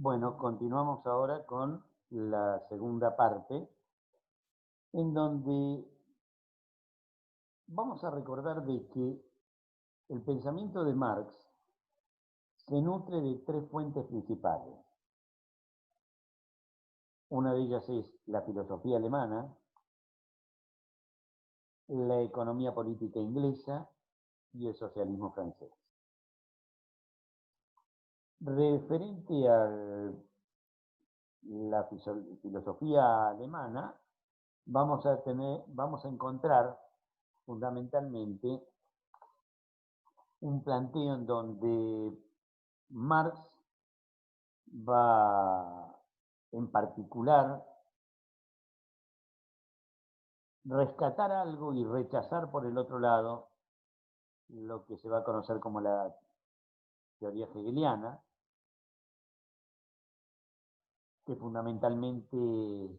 Bueno, continuamos ahora con la segunda parte, en donde vamos a recordar de que el pensamiento de Marx se nutre de tres fuentes principales. Una de ellas es la filosofía alemana, la economía política inglesa y el socialismo francés. Referente a la filosofía alemana, vamos a encontrar fundamentalmente un planteo en donde Marx va en particular rescatar algo y rechazar por el otro lado lo que se va a conocer como la teoría hegeliana, que fundamentalmente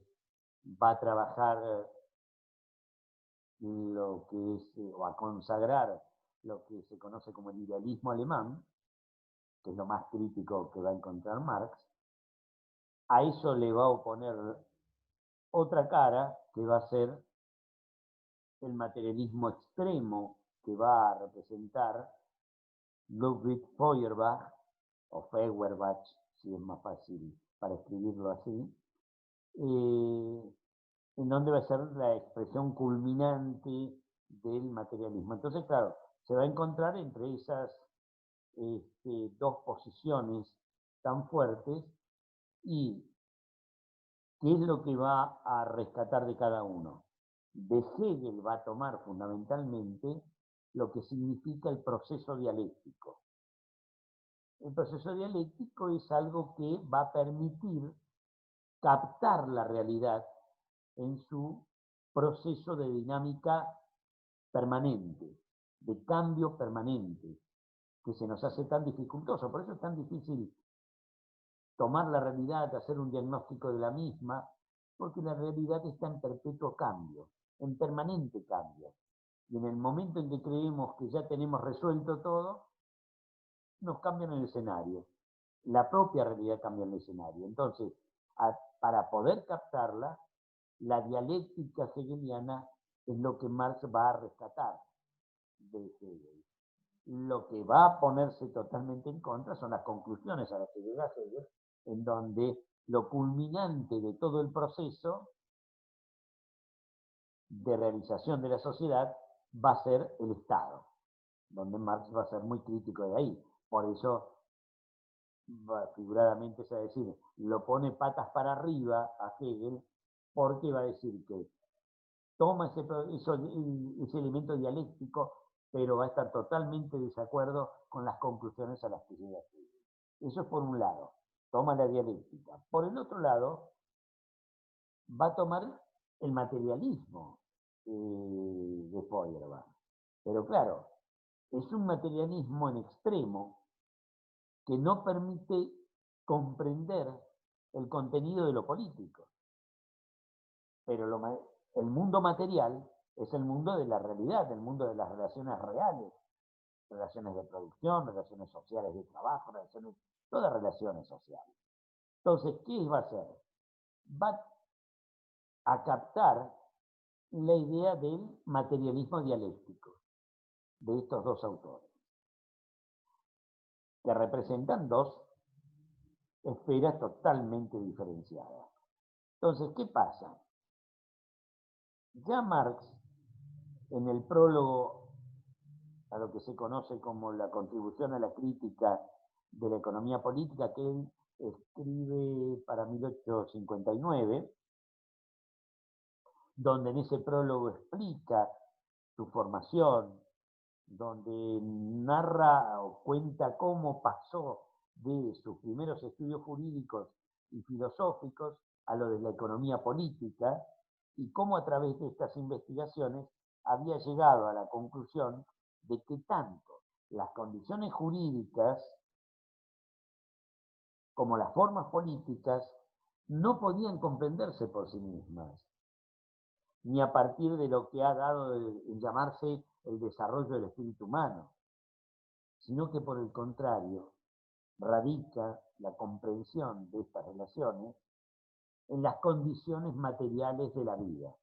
va a trabajar lo que es, o a consagrar lo que se conoce como el idealismo alemán, que es lo más crítico que va a encontrar Marx. A eso le va a oponer otra cara, que va a ser el materialismo extremo que va a representar Ludwig Feuerbach, o Feuerbach, si es más fácil para escribirlo así, en donde va a ser la expresión culminante del materialismo. Entonces, claro, se va a encontrar entre esas dos posiciones tan fuertes y qué es lo que va a rescatar de cada uno. De Hegel va a tomar fundamentalmente lo que significa el proceso dialéctico. El proceso dialéctico es algo que va a permitir captar la realidad en su proceso de dinámica permanente, de cambio permanente, que se nos hace tan dificultoso. Por eso es tan difícil tomar la realidad, hacer un diagnóstico de la misma, porque la realidad está en perpetuo cambio, en permanente cambio. Y en el momento en que creemos que ya tenemos resuelto todo, nos cambian el escenario. La propia realidad cambia el escenario. Entonces, para poder captarla, la dialéctica hegeliana es lo que Marx va a rescatar de Hegel. Lo que va a ponerse totalmente en contra son las conclusiones a las que llega Hegel, en donde lo culminante de todo el proceso de realización de la sociedad va a ser el Estado, donde Marx va a ser muy crítico de ahí. Por eso, figuradamente se va a decir, lo pone patas para arriba a Hegel, porque va a decir que toma ese elemento dialéctico, pero va a estar totalmente de desacuerdo con las conclusiones a las que llega Hegel. Eso es por un lado, toma la dialéctica. Por el otro lado, va a tomar el materialismo de Feuerbach. Pero claro, es un materialismo en extremo que no permite comprender el contenido de lo político. Pero el mundo material es el mundo de la realidad, el mundo de las relaciones reales, relaciones de producción, relaciones sociales de trabajo, todas relaciones sociales. Entonces, ¿qué va a hacer? Va a captar la idea del materialismo dialéctico de estos dos autores, que representan dos esferas totalmente diferenciadas. Entonces, ¿qué pasa? Ya Marx, en el prólogo a lo que se conoce como la contribución a la crítica de la economía política, que él escribe para 1859, donde en ese prólogo explica su formación, donde narra o cuenta cómo pasó de sus primeros estudios jurídicos y filosóficos a lo de la economía política, y cómo a través de estas investigaciones había llegado a la conclusión de que tanto las condiciones jurídicas como las formas políticas no podían comprenderse por sí mismas, ni a partir de lo que ha dado en llamarse el desarrollo del espíritu humano, sino que por el contrario, radica la comprensión de estas relaciones en las condiciones materiales de la vida.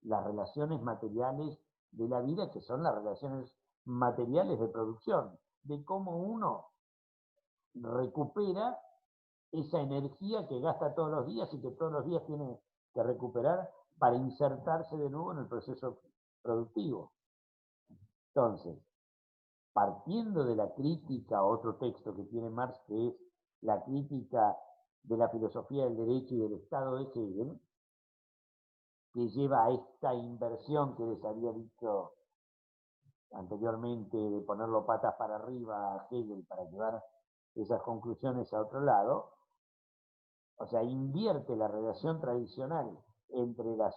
Las relaciones materiales de la vida, que son las relaciones materiales de producción, de cómo uno recupera esa energía que gasta todos los días y que todos los días tiene que recuperar para insertarse de nuevo en el proceso productivo. Entonces, partiendo de la crítica, otro texto que tiene Marx, que es la crítica de la filosofía del derecho y del Estado de Hegel, que lleva a esta inversión que les había dicho anteriormente, de ponerlo patas para arriba a Hegel para llevar esas conclusiones a otro lado. O sea, invierte la relación tradicional entre la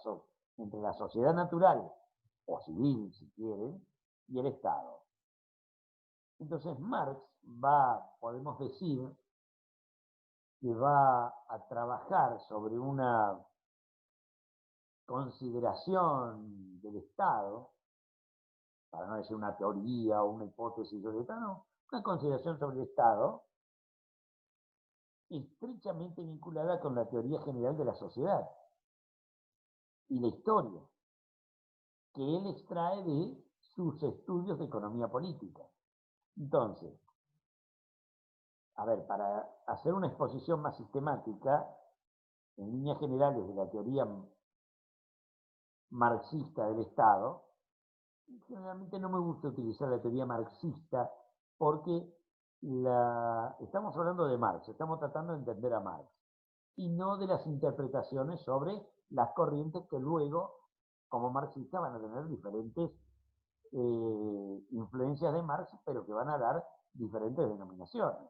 sociedad natural, o civil si quieren, y el Estado. Entonces Marx podemos decir, que va a trabajar sobre una consideración del Estado, para no decir una teoría o una hipótesis sobre el Estado, no, una consideración sobre el Estado estrechamente vinculada con la teoría general de la sociedad y la historia, que él extrae de sus estudios de economía política. Entonces, a ver, para hacer una exposición más sistemática, en líneas generales de la teoría marxista del Estado, generalmente no me gusta utilizar la teoría marxista porque estamos hablando de Marx, estamos tratando de entender a Marx, y no de las interpretaciones sobre las corrientes que luego, como marxistas, van a tener diferentes influencias de Marx, pero que van a dar diferentes denominaciones,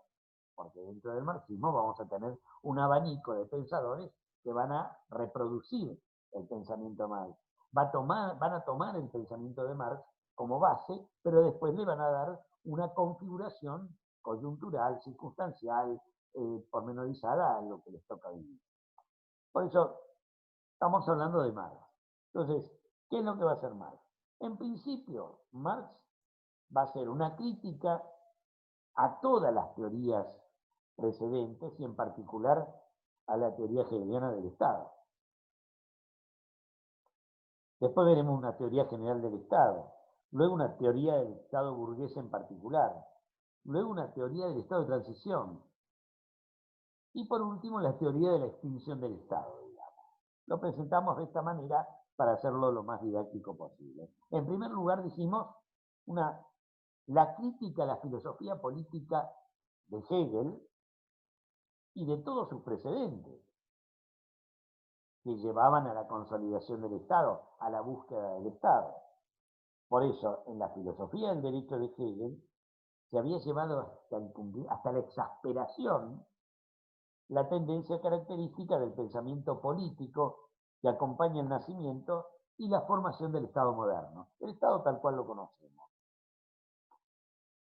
porque dentro del marxismo vamos a tener un abanico de pensadores que van a reproducir el pensamiento Marx. Van a tomar el pensamiento de Marx como base, pero después le van a dar una configuración coyuntural, circunstancial, pormenorizada a lo que les toca vivir. Por eso estamos hablando de Marx. Entonces, ¿qué es lo que va a hacer Marx? En principio, Marx va a hacer una crítica a todas las teorías precedentes y en particular a la teoría hegeliana del Estado. Después veremos una teoría general del Estado, luego una teoría del Estado burgués en particular, luego una teoría del Estado de transición y por último la teoría de la extinción del Estado, digamos. Lo presentamos de esta manera para hacerlo lo más didáctico posible. En primer lugar dijimos la crítica a la filosofía política de Hegel y de todos sus precedentes, que llevaban a la consolidación del Estado, a la búsqueda del Estado. Por eso, en la filosofía del derecho de Hegel, se había llevado hasta la exasperación la tendencia característica del pensamiento político que acompaña el nacimiento y la formación del Estado moderno, el Estado tal cual lo conocemos.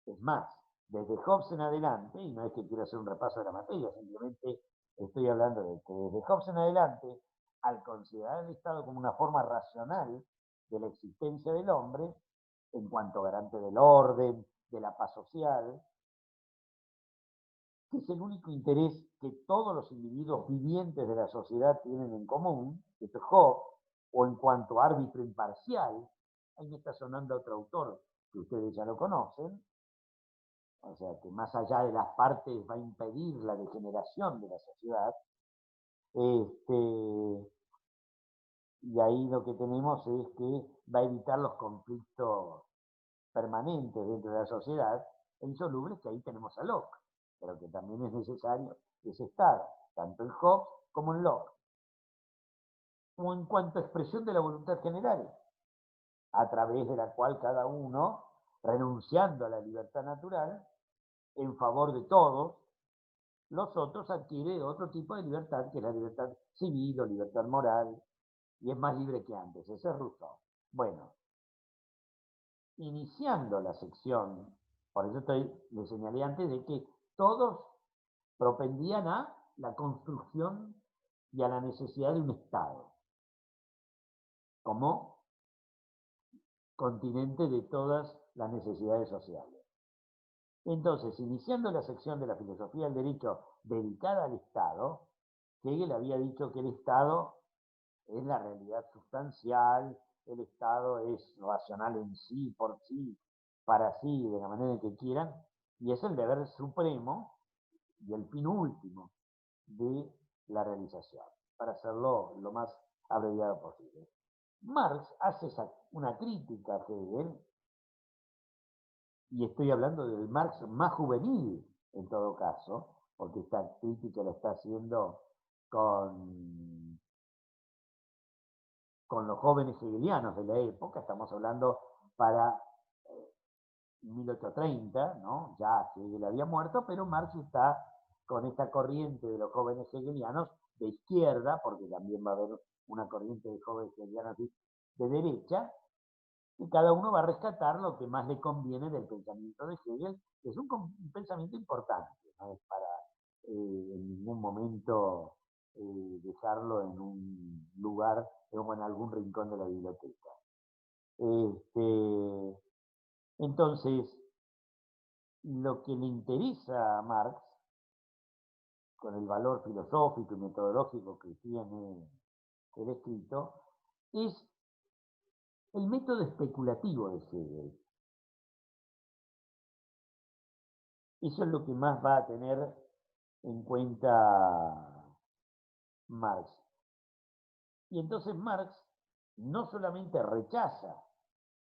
Es más, desde Hobbes en adelante, y no es que quiera hacer un repaso de la materia, simplemente estoy hablando de que desde Hobbes en adelante, al considerar el Estado como una forma racional de la existencia del hombre, en cuanto garante del orden, de la paz social, que es el único interés que todos los individuos vivientes de la sociedad tienen en común, esto es Hobbes, o en cuanto a árbitro imparcial, ahí me está sonando otro autor que ustedes ya lo conocen, o sea, que más allá de las partes va a impedir la degeneración de la sociedad. Y ahí lo que tenemos es que va a evitar los conflictos permanentes dentro de la sociedad e insolubles, que ahí tenemos a Locke, pero que también es necesario ese estado, tanto en Hobbes como en Locke. O en cuanto a expresión de la voluntad general, a través de la cual cada uno, renunciando a la libertad natural, en favor de todos, los otros adquieren otro tipo de libertad, que es la libertad civil o libertad moral, y es más libre que antes. Ese es Rousseau. Bueno, iniciando la sección, por eso les señalé antes de que todos propendían a la construcción y a la necesidad de un Estado, como continente de todas las necesidades sociales. Entonces, iniciando la sección de la filosofía del derecho dedicada al Estado, Hegel había dicho que el Estado es la realidad sustancial, el Estado es racional en sí, por sí, para sí, de la manera que quieran, y es el deber supremo y el fin último de la realización, para hacerlo lo más abreviado posible. Marx hace una crítica a Hegel, y estoy hablando del Marx más juvenil, en todo caso, porque esta crítica la está haciendo con, con los jóvenes hegelianos de la época, estamos hablando para 1830, ¿no? Ya Hegel había muerto, pero Marx está con esta corriente de los jóvenes hegelianos de izquierda, porque también va a haber una corriente de jóvenes hegelianos de derecha, y cada uno va a rescatar lo que más le conviene del pensamiento de Hegel, que es un pensamiento importante, no es para en ningún momento dejarlo en un lugar o en algún rincón de la biblioteca. Este, entonces, lo que le interesa a Marx, con el valor filosófico y metodológico que tiene el escrito, es el método especulativo de Hegel. Eso es lo que más va a tener en cuenta Marx. Y entonces Marx no solamente rechaza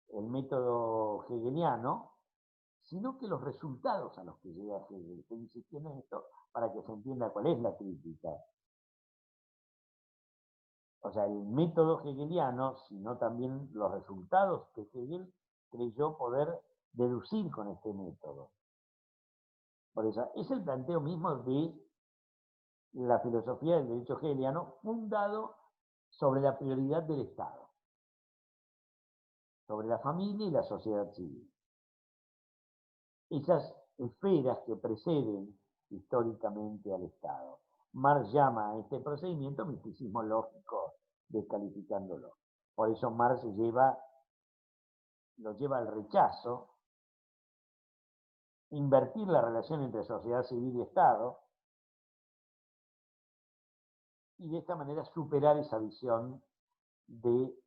el método hegeliano, sino que los resultados a los que llega Hegel. Estoy insistiendo en esto para que se entienda cuál es la crítica. O sea, el método hegeliano, sino también los resultados que Hegel creyó poder deducir con este método. Por eso, es el planteo mismo de la filosofía del derecho hegeliano fundado sobre la prioridad del Estado, sobre la familia y la sociedad civil. Esas esferas que preceden históricamente al Estado. Marx llama a este procedimiento misticismo lógico, descalificándolo. Por eso Marx lo lleva al rechazo, invertir la relación entre sociedad civil y Estado, y de esta manera superar esa visión del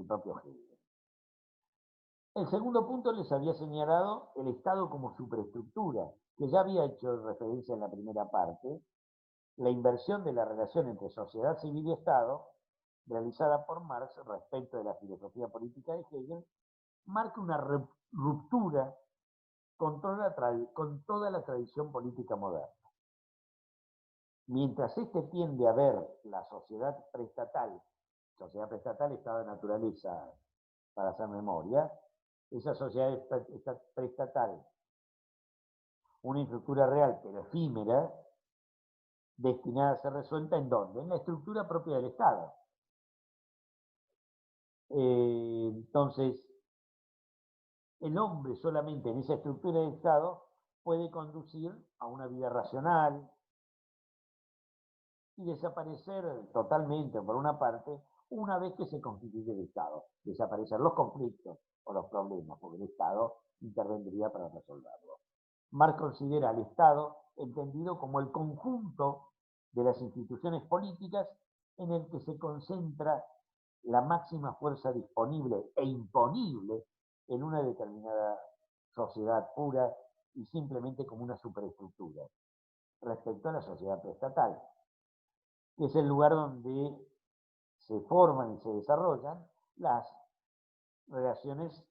propio Hegel. El segundo punto les había señalado el Estado como superestructura, que ya había hecho referencia en la primera parte. La inversión de la relación entre sociedad civil y Estado, realizada por Marx respecto de la filosofía política de Hegel, marca una ruptura con toda la tradición política moderna. Mientras este tiende a ver la sociedad preestatal, Estado de naturaleza, para hacer memoria, esa sociedad preestatal, una infraestructura real pero efímera, destinada a ser resuelta ¿en dónde? En la estructura propia del Estado. Entonces, el hombre solamente en esa estructura del Estado puede conducir a una vida racional y desaparecer totalmente, por una parte, una vez que se constituye el Estado. Desaparecer los conflictos o los problemas, porque el Estado intervendría para resolverlos. Marx considera al Estado entendido como el conjunto de las instituciones políticas en el que se concentra la máxima fuerza disponible e imponible en una determinada sociedad pura y simplemente como una superestructura respecto a la sociedad preestatal, que es el lugar donde se forman y se desarrollan las relaciones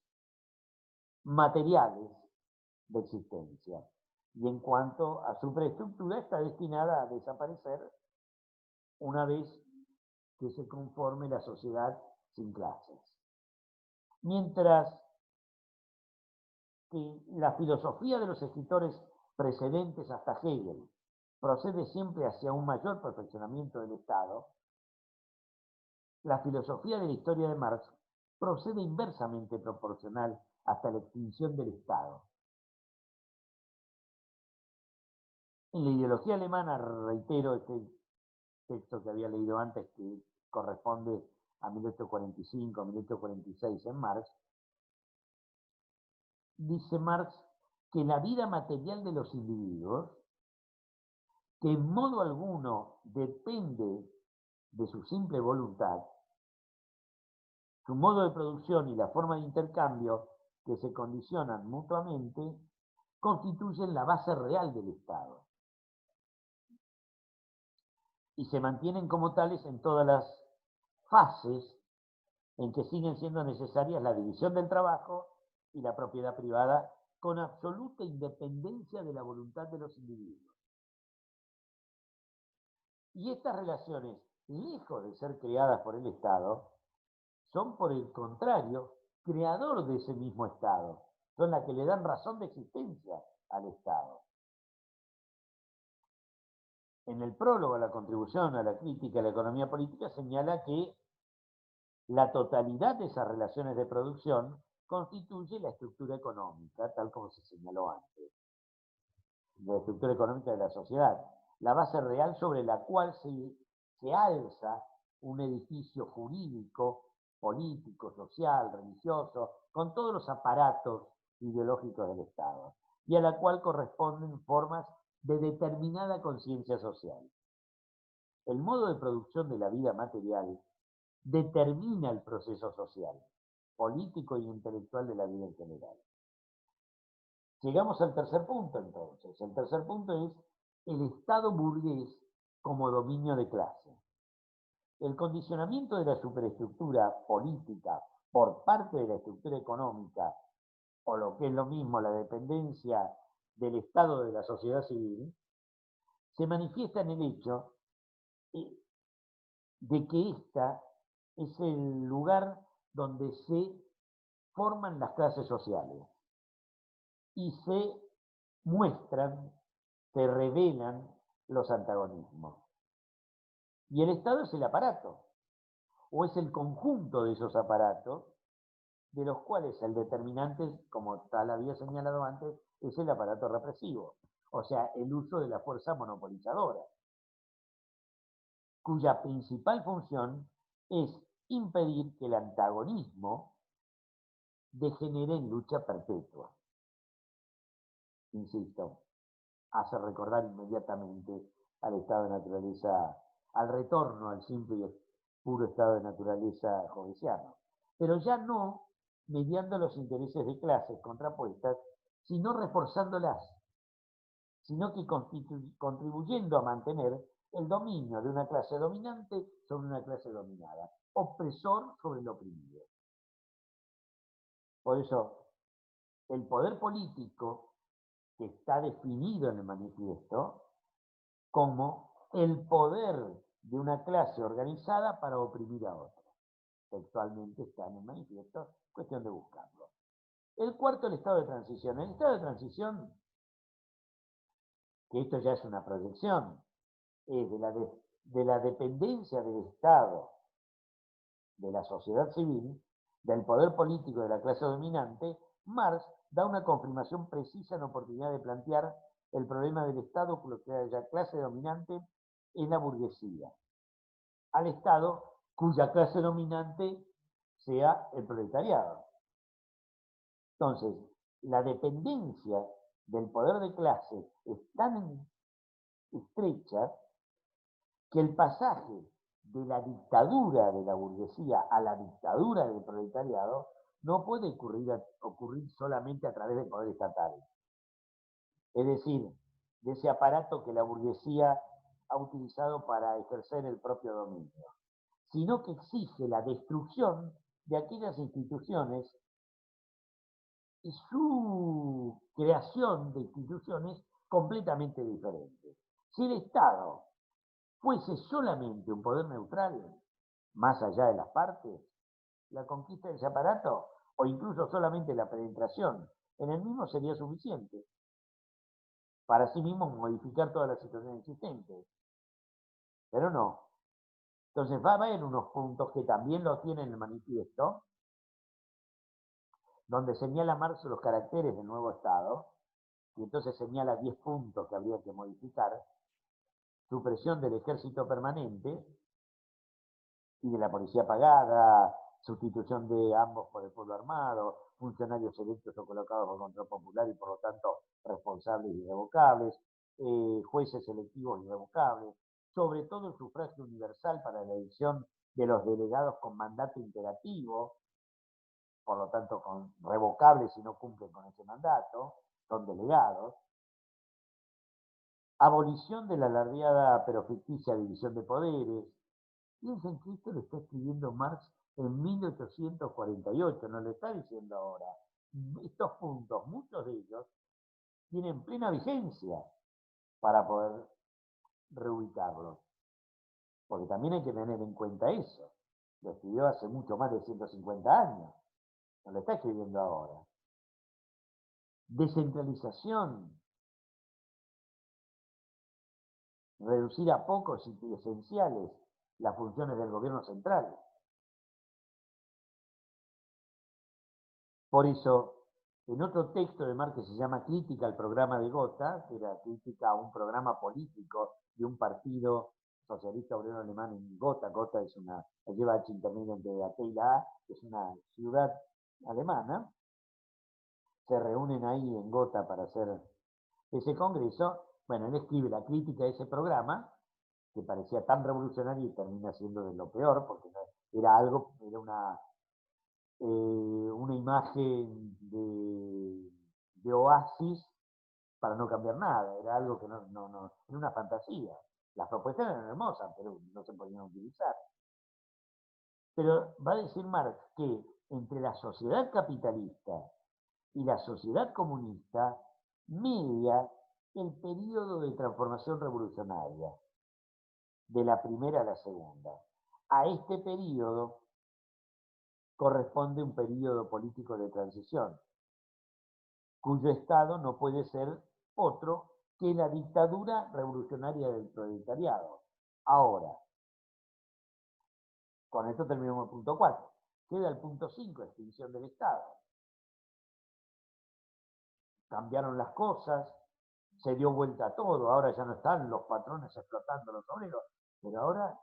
materiales de existencia. Y en cuanto a superestructura, está destinada a desaparecer una vez que se conforme la sociedad sin clases. Mientras que la filosofía de los escritores precedentes hasta Hegel procede siempre hacia un mayor perfeccionamiento del Estado, la filosofía de la historia de Marx procede inversamente proporcional hasta la extinción del Estado. En la ideología alemana, reitero este texto que había leído antes, que corresponde a 1845, 1846 en Marx, dice Marx que la vida material de los individuos, que en modo alguno depende de su simple voluntad, su modo de producción y la forma de intercambio que se condicionan mutuamente, constituyen la base real del Estado y se mantienen como tales en todas las fases en que siguen siendo necesarias la división del trabajo y la propiedad privada con absoluta independencia de la voluntad de los individuos. Y estas relaciones, lejos de ser creadas por el Estado, son por el contrario creador de ese mismo Estado, son las que le dan razón de existencia al Estado. En el prólogo a la contribución a la crítica de la economía política señala que la totalidad de esas relaciones de producción constituye la estructura económica, tal como se señaló antes, la estructura económica de la sociedad, la base real sobre la cual se alza un edificio jurídico, político, social, religioso, con todos los aparatos ideológicos del Estado, y a la cual corresponden formas de determinada conciencia social. El modo de producción de la vida material determina el proceso social, político y intelectual de la vida en general. Llegamos al tercer punto, entonces. El tercer punto es el Estado burgués como dominio de clase. El condicionamiento de la superestructura política por parte de la estructura económica, o lo que es lo mismo, la dependencia del Estado de la sociedad civil, se manifiesta en el hecho de que esta es el lugar donde se forman las clases sociales y se muestran, se revelan los antagonismos. Y el Estado es el aparato, o es el conjunto de esos aparatos, de los cuales el determinante, como tal había señalado antes, es el aparato represivo, o sea, el uso de la fuerza monopolizadora, cuya principal función es impedir que el antagonismo degenere en lucha perpetua. Insisto, hace recordar inmediatamente al estado de naturaleza, al retorno al simple y puro estado de naturaleza hobbesiano, pero ya no mediando los intereses de clases contrapuestas, sino reforzándolas, sino que contribuyendo a mantener el dominio de una clase dominante sobre una clase dominada, opresor sobre el oprimido. Por eso, el poder político que está definido en el manifiesto como el poder de una clase organizada para oprimir a otra. Textualmente está en el manifiesto, cuestión de buscarlo. El cuarto, el estado de transición. El estado de transición, que esto ya es una proyección, es de la dependencia del Estado, de la sociedad civil, del poder político de la clase dominante. Marx da una confirmación precisa en la oportunidad de plantear el problema del Estado cuya clase dominante es la burguesía, al Estado cuya clase dominante sea el proletariado. Entonces, la dependencia del poder de clase es tan estrecha que el pasaje de la dictadura de la burguesía a la dictadura del proletariado no puede ocurrir solamente a través del poder estatal. Es decir, de ese aparato que la burguesía ha utilizado para ejercer el propio dominio, sino que exige la destrucción de aquellas instituciones y su creación de instituciones completamente diferentes. Si el Estado fuese solamente un poder neutral, más allá de las partes, la conquista de ese aparato, o incluso solamente la penetración en el mismo sería suficiente para sí mismo modificar todas las situaciones existentes. Pero no. Entonces va a haber unos puntos que también lo tiene en el manifiesto, donde señala Marx los caracteres del nuevo Estado, y entonces señala 10 puntos que habría que modificar: supresión del ejército permanente y de la policía pagada, sustitución de ambos por el pueblo armado, funcionarios electos o colocados por control popular y por lo tanto responsables y irrevocables, jueces electivos irrevocables, sobre todo el sufragio universal para la elección de los delegados con mandato imperativo, por lo tanto con revocables si no cumplen con ese mandato, son delegados. Abolición de la alardeada pero ficticia división de poderes. Piensen que esto lo está escribiendo Marx en 1848, no lo está diciendo ahora. Estos puntos, muchos de ellos, tienen plena vigencia para poder reubicarlos. Porque también hay que tener en cuenta eso. Lo escribió hace mucho más de 150 años. No lo está escribiendo ahora. Descentralización. Reducir a pocos y esenciales las funciones del gobierno central. Por eso, en otro texto de Marx que se llama Crítica al programa de Gotha, que era crítica a un programa político de un partido socialista obrero alemán en Gotha. Gotha es una, lleva H intermedio entre T y la A, que es una ciudad alemana. Se reúnen ahí en Gotha para hacer ese congreso. Bueno, él escribe la crítica a ese programa, que parecía tan revolucionario y termina siendo de lo peor, porque era algo, era una imagen de oasis para no cambiar nada, era algo que no, era una fantasía. Las propuestas eran hermosas, pero no se podían utilizar. Pero va a decir Marx que entre la sociedad capitalista y la sociedad comunista media el periodo de transformación revolucionaria, de la primera a la segunda. A este periodo corresponde un periodo político de transición, cuyo estado no puede ser otro que la dictadura revolucionaria del proletariado. Ahora, con esto terminamos el punto 4. Queda el punto 5, extinción del Estado. Cambiaron las cosas, se dio vuelta a todo, ahora ya no están los patrones explotando a los obreros, pero ahora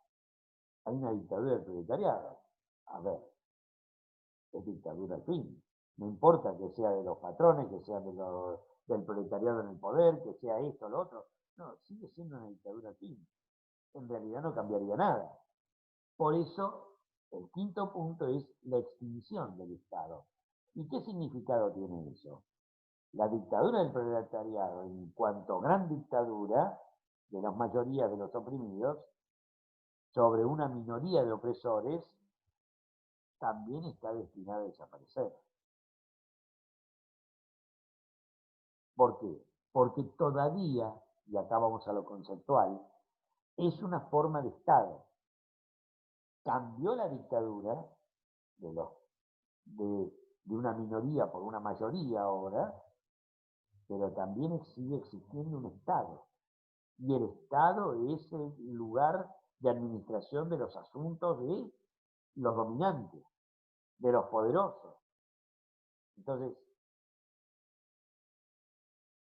hay una dictadura del proletariado. A ver, es dictadura al fin. No importa que sea de los patrones, que sea del proletariado en el poder, que sea esto o lo otro. No, sigue siendo una dictadura al fin. En realidad no cambiaría nada. Por eso, el quinto punto es la extinción del Estado. ¿Y qué significado tiene eso? La dictadura del proletariado, en cuanto gran dictadura de las mayorías de los oprimidos, sobre una minoría de opresores, también está destinada a desaparecer. ¿Por qué? Porque todavía, y acá vamos a lo conceptual, es una forma de Estado. Cambió la dictadura de una minoría por una mayoría ahora, pero también sigue existiendo un Estado. Y el Estado es el lugar de administración de los asuntos de los dominantes, de los poderosos. Entonces,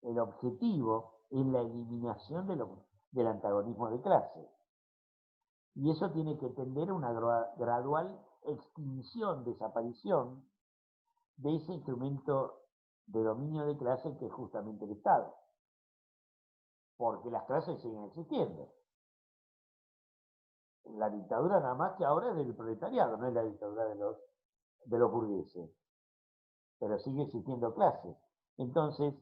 el objetivo es la eliminación del antagonismo de clase. Y eso tiene que tender a una gradual extinción, desaparición de ese instrumento de dominio de clase que es justamente el Estado. Porque las clases siguen existiendo. La dictadura nada más que ahora es del proletariado, no es la dictadura de los burgueses. Pero sigue existiendo clase. Entonces,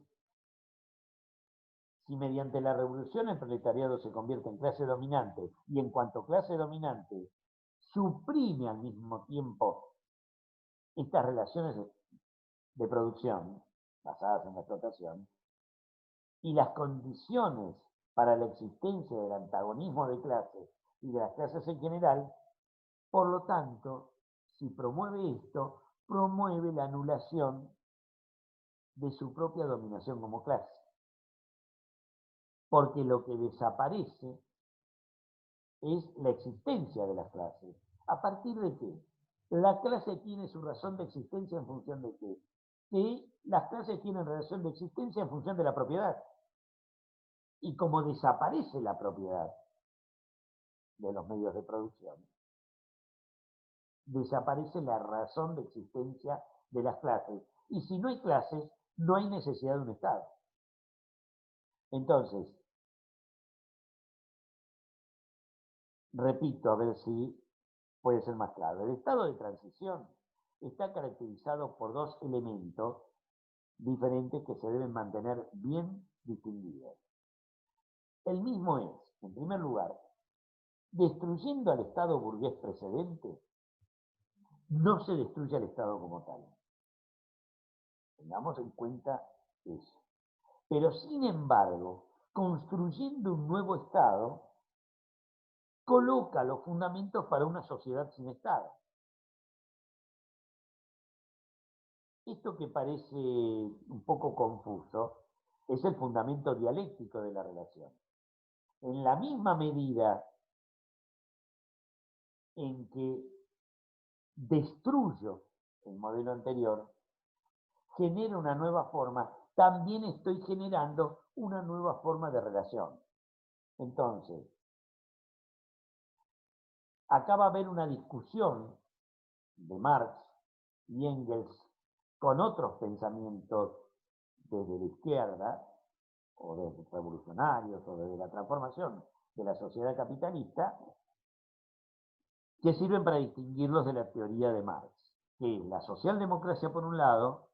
si mediante la revolución el proletariado se convierte en clase dominante y en cuanto clase dominante suprime al mismo tiempo estas relaciones de producción basadas en la explotación y las condiciones para la existencia del antagonismo de clases y de las clases en general, por lo tanto, si promueve esto, promueve la anulación de su propia dominación como clase. Porque lo que desaparece es la existencia de las clases. ¿A partir de qué? La clase tiene su razón de existencia en función de qué? Que las clases tienen razón de existencia en función de la propiedad. Y como desaparece la propiedad de los medios de producción, desaparece la razón de existencia de las clases. Y si no hay clases, no hay necesidad de un Estado. Entonces, repito, a ver si puede ser más claro. El estado de transición está caracterizado por dos elementos diferentes que se deben mantener bien distinguidos. El mismo es, en primer lugar, destruyendo al Estado burgués precedente, no se destruye al Estado como tal. Tengamos en cuenta eso. Pero sin embargo, construyendo un nuevo Estado, coloca los fundamentos para una sociedad sin Estado. Esto que parece un poco confuso es el fundamento dialéctico de la relación. En la misma medida en que destruyo el modelo anterior, genero una nueva forma, también estoy generando una nueva forma de relación. Entonces, acá va a haber una discusión de Marx y Engels con otros pensamientos desde la izquierda, o de revolucionarios, o de la transformación de la sociedad capitalista, que sirven para distinguirlos de la teoría de Marx, que es la socialdemocracia por un lado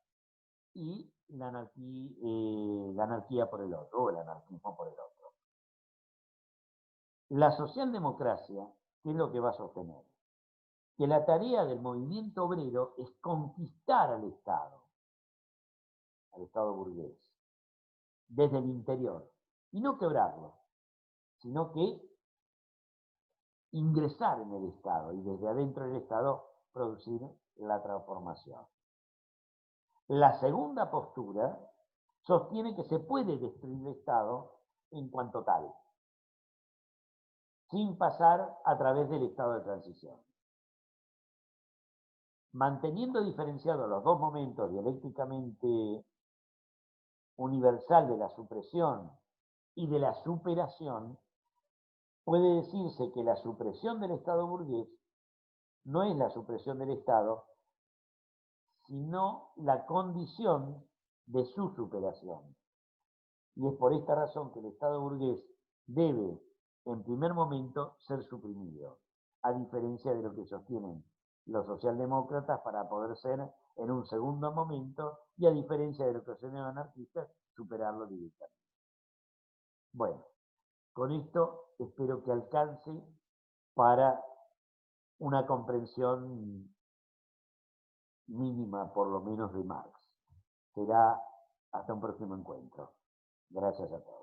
y la anarquía por el otro, o el anarquismo por el otro. La socialdemocracia, ¿qué es lo que va a sostener? Que la tarea del movimiento obrero es conquistar al Estado burgués, desde el interior, y no quebrarlo, sino que ingresar en el Estado y desde adentro del Estado producir la transformación. La segunda postura sostiene que se puede destruir el Estado en cuanto tal, sin pasar a través del estado de transición. Manteniendo diferenciados los dos momentos dialécticamente universal de la supresión y de la superación, puede decirse que la supresión del Estado burgués no es la supresión del Estado, sino la condición de su superación. Y es por esta razón que el Estado burgués debe, en primer momento, ser suprimido, a diferencia de lo que sostienen los socialdemócratas para poder ser, en un segundo momento, y a diferencia de lo que sostienen los anarquistas, superarlo directamente. Bueno, con esto espero que alcance para una comprensión mínima, por lo menos, de Marx. Será hasta un próximo encuentro. Gracias a todos.